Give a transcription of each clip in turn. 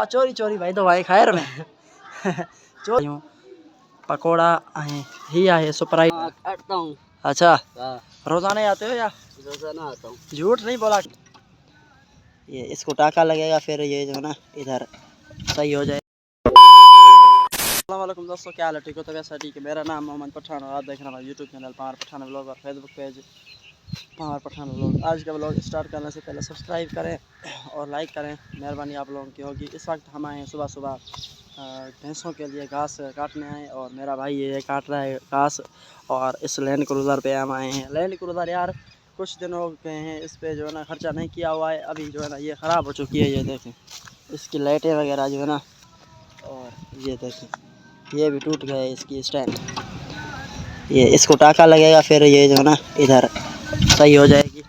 चोरी चोरी भाई तो भाई खैर में चोरी पकोड़ा ही है स्प्राइट आता हूँ। अच्छा रोजाना आते हो या रोजाना आता हूँ। झूठ नहीं बोला। ये इसको टाका लगेगा फिर ये जो है ना इधर सही हो जाए। अस्सलाम वालेकुम दोस्तों, क्या हाल है? ठीक हो? तो वैसा ठीक है। मेरा नाम मोहम्मद पठान और आप देख रहे हैं यूट्यूब चैनल पहाड़ पठान व्लॉग और फेसबुक पेज पहाड़ पठान व्लॉग। आज का व्लॉग स्टार्ट करने से पहले सब्सक्राइब करें और लाइक करें, मेहरबानी आप लोगों की होगी। इस वक्त हम आए हैं सुबह सुबह भैंसों के लिए घास काटने आए और मेरा भाई ये काट रहा है घास। और इस लैंड क्रूज़र पे हम आए हैं। लैंड क्रूज़र यार कुछ दिन हो गए हैं इस पर जो है ना खर्चा नहीं किया हुआ है। अभी जो है ना ये ख़राब हो चुकी है, ये देखें इसकी लाइटें वगैरह जो है ना, और ये देखें ये भी टूट गया है इसकी स्टैंड। ये इसको टाका लगेगा फिर ये जो है ना इधर सही हो जाएगी।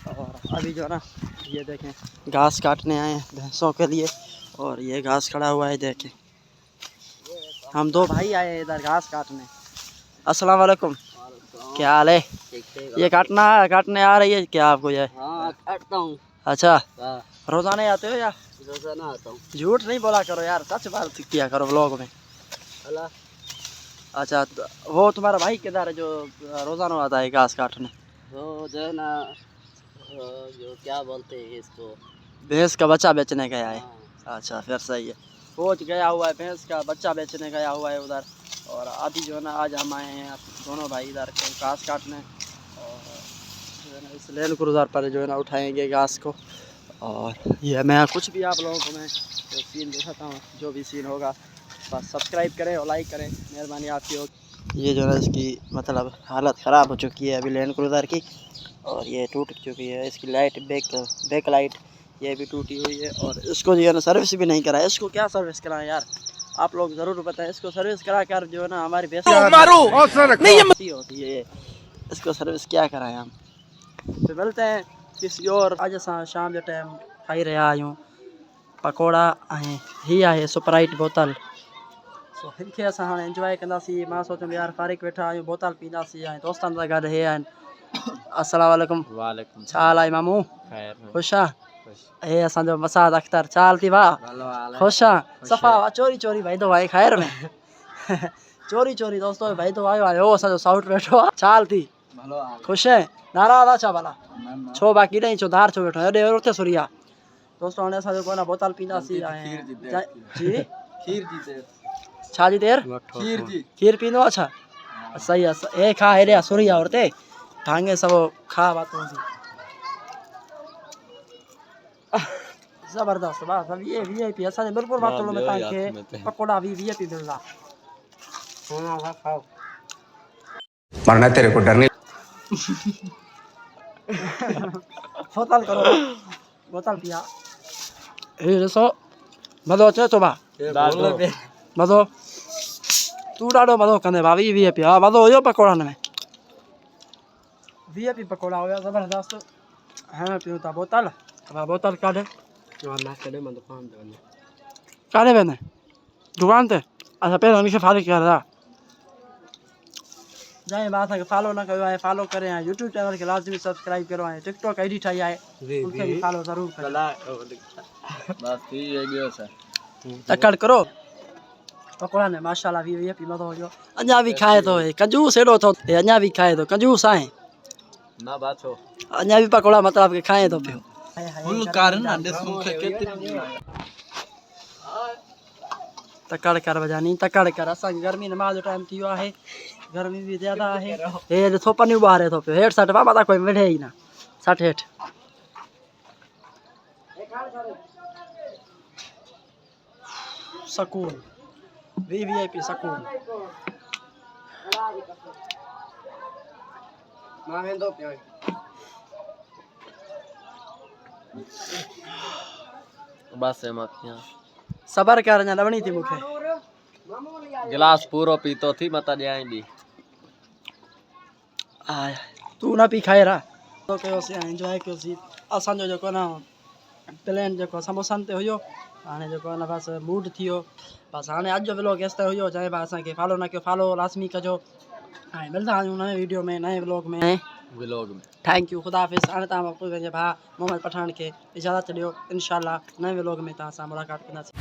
और अभी जो है ना ये देखें घास काटने आए हैं भैंसों के लिए और ये घास खड़ा हुआ है देखें। हम दो भाई आए हैं इधर घास काटने। अस्सलाम वालेकुम, क्या हाल है? ये काटने आ रही है क्या आपको? ये हाँ काटता हूँ। अच्छा रोजाना आते हो या रोजाना आता हूँ। झूठ नहीं बोला करो यार, सच बात किया करो व्लॉग में। अल्लाह। अच्छा तो वो तुम्हारा भाई किधर है जो रोजाना आता है घास काटने? वो जो है ना जो क्या बोलते हैं इसको, भैंस का बच्चा बेचने गया है। हाँ। अच्छा फिर सही है, वो गया हुआ है भैंस का बच्चा बेचने गया हुआ है उधर। और अभी जो है ना आज हम आए हैं दोनों भाई इधर घास काटने और जो है ना इस लैंड क्रूज़र पर जो है ना उठाएंगे घास को। और ये मैं कुछ भी आप लोगों को मैं तो सीन दिखाता हूँ, जो भी सीन होगा बस सब्सक्राइब करें और लाइक करें, मेहरबानी आपकी होगी। ये जो है ना इसकी मतलब हालत ख़राब हो चुकी है अभी लैंड क्रूज़र की, और ये टूट चुकी है इसकी लाइट, बैक लाइट ये भी टूटी हुई है। और इसको जो है ना सर्विस भी नहीं कराया। इसको क्या सर्विस कराएं यार, आप लोग ज़रूर बताएं। इसको सर्विस करा कर जो है ना हमारी भैंस नहीं होती है, इसको सर्विस क्या कराएं हम। तो मिलते हैं किसी और। आज शाम जो टाइम खाई रहा आयूँ पकोड़ा ही आहे स्प्राइट बोतल। सो हिनखे असां हाणे एंजॉय कंदासीं। मां सोचूं यार फारिक वेठा आहियूं बोतल पींदासीं ऐं दोस्तनि सां गॾु हे आहिनि। अस्सलाम वालेकुम। वालेकुम। छा हाल आहे मामू? खैर। ख़ुशि आहे? हे असांजो मसाद अख्तर, छा हाल थी भाउ? ख़ुशि आहे? सफ़ा चोरी चोरी भाई तो भाई खैर में चोरी चोरी दोस्तों भाई तो आयो आहे। हो असांजो साउट वेठो आहे। छा हाल थी? ख़ुशि आहे? नाराज़ आहे छा भला? छो बाक़ी ॾेई छो धार छो वेठो आहे? हेॾे उते सुरी आहे। दोस्तों हाणे असां जेको आहे न बोतल पींदासीं जी छा जी देर खीर पींदो आहे छा? सही आहे। हे खा हेॾे सुरी आहे उते भांगे सब खा बातों ज़बरदस्त बस। ये VIP असांजे मिरपुर मार्केट में तव्हांखे पकोड़ा VIP मिलंदा। मरना तेरे को डरने बोतल करो, बोतल पिया। हे ॾिसो मज़ो अचे थो भाउ? मज़ो तूं ॾाढो मज़ो कंदे भाउ। VIP हा मज़ो हुयो पकोड़नि में। VIP पकोड़ा हुया ज़बरदस्त। हाणे पियूं था बोतल। भाउ बोतल काढे काॾे वेंदे? दुकान ते? अच्छा पहिरियों मूंखे फारिग कर हा। जंहिं भाउ असांखे फॉलो न कयो आहे फॉलो करें ऐं यूट्यूब चैनल खे लाज़मी सब्सक्राइब करो ऐं टिकटॉक ID ठाही आहे उनखे भी फॉलो ज़रूर करो। तकड़ करो पकोड़ा ने माशाल्लाह VIP मज़ो हुयो। अञा भी खाए थो कंजूस हेॾो थो थिए, अञा भी खाए थो कंजूस आहे ना बाछो। अञा भी पकोड़ा मतलब के खाए थो पियो। तकड़ कर बजानी तकड़ कर। असांखे गर्मी नमाज़ जो टाइम थी वियो आहे, गर्मी भी ज़्यादा आहे। हे ॾिसो पनियूं ॿारे थो पियो। हेठि सट बाबा त कोई विढ़े ई न, सट हेठि। सकून VIP सकून। मां वेंदो पियो बस मत सबर कर अञा लवणी थी मूंखे। गिलास पूरो पीतो थी मत ॾियाई दी। तू न पी खाए रहा तो कयोसीं एंजॉय कयोसीं। असांजो जेको न प्लान जेको समोसनि ते हुयो, हाणे जेको आहे न बसि मूड थी वियो। बसि हाणे अॼु जो व्लॉग हेसि ताईं हुयो। जंहिं भाउ असांखे फॉलो न कयो फॉलो लाज़मी कजो ऐं मिलंदा आहियूं नए वीडियो में नए व्लॉग में। थैंक यू, ख़ुदा हाफ़िज़। हाणे तव्हां पंहिंजे भाउ मोहम्मद पठान खे इजाज़त ॾियो। इंशाल्लाह नए व्लॉग में तव्हां सां मुलाक़ात कंदासीं।